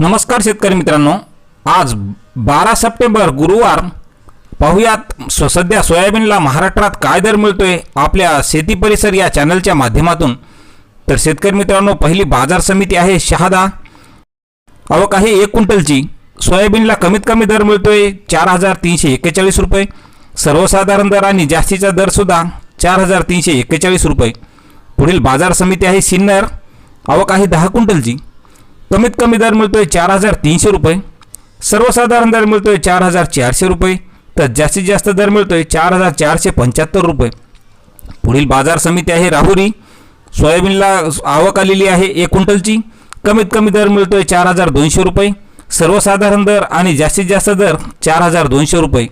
नमस्कार शेतकरी मित्रांनो, आज 12 सप्टेंबर गुरुवार पाहूयात सध्या सोयाबीनला महाराष्ट्रात काय दर मिळतोय आपल्या शेती परिसर या चॅनलच्या माध्यमातून। तर शेतकरी मित्रांनो, पहिली बाजार समिती आहे शहादा। आवक आहे 1 क्विंटलची। सोयाबीनला कमीत कमी दर मिळतोय 4341 रुपये, सर्वसाधारण दर आणि जास्तीचा दर सुद्धा 4341 रुपये। पुढील बाजार समिती आहे सिन्नर। आवक आहे 10 क्विंटलची। कमीत कमी दर मिळतोय 4300 रुपये, सर्वसाधारण दर मिळतोय 4400 रुपये, तर जास्तीत जास्त दर मिळतोय 4475 रुपये। पुढील बाजार समिती आहे राहुरी। सोयाबीनला आवक आलेली आहे 1 क्विंटलची। कमीत कमी दर मिळतोय 4200 रुपये, सर्वसाधारण दर आणि जास्तीत जास्त दर 4200 रुपये।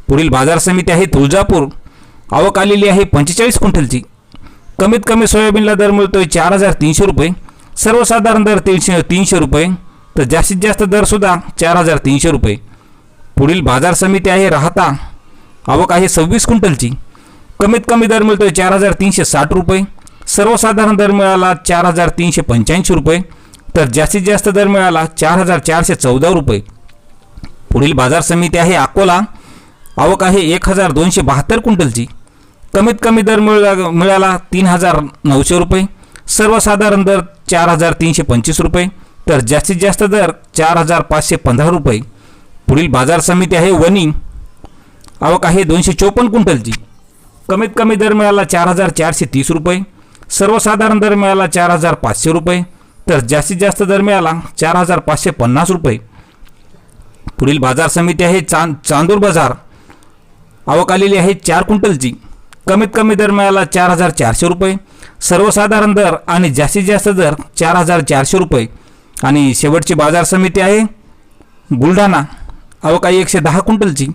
पुढील बाजार समिती आहे तुळजापूर। आवक आलेली आहे 45 क्विंटलची। कमीत कमी सोयाबीनला दर मिळतोय 4300 रुपये, सर्वसाधारण दर 300 रुपये, तर जास्तीत जास्त दर सुद्धा 4300 रुपये। पुढील बाजार समिती आहे राहता। आवक आहे 26 क्विंटलची। कमीत कमी दर मिळतोय 4360 रुपये, सर्वसाधारण दर मिळाला 4385 रुपये, तर जास्तीत जास्त दर मिळाला 4414 रुपये। पुढील बाजार समिती आहे अकोला। आवक आहे 1272 क्विंटलची। कमीत कमी दर मिळाला 3900 रुपये, सर्वसाधारण दर 4325 रुपये, तर जास्तीत जास्त दर 4515 रुपये। पुढील बाजार समिती आहे वणी। आवक आहे 254 क्विंटलची। कमीत कमी दर मिळाला 4430 रुपये, सर्वसाधारण दर मिळाला 4500 रुपये, तर जास्तीत जास्त दर मिळाला 4550 रुपये। पुढील बाजार समिती आहे चांदूर बाजार। आवक आलेली आहे 4 क्विंटलची। कमीत कमी दर मिळाला 4400 रुपये, सर्वसाधारण दर आणि जास्तीत जास्त दर 4400 रुपये। आणि शेवटची बाजार समिती आहे बुलढाणा। आवक आहे 110 क्विंटलची।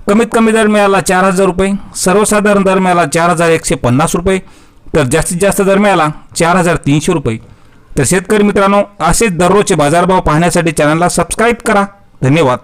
कमीत कमी दर मिळाला 4000 रुपये, सर्वसाधारण दर मिळाला 4150 रुपये, तर जास्तीत जास्त दर मिळाला 4300 रुपये। तर शेतकरी मित्रांनो, असेच दररोजचे बाजारभाव पाहण्यासाठी चॅनलला सबस्क्राईब करा। धन्यवाद।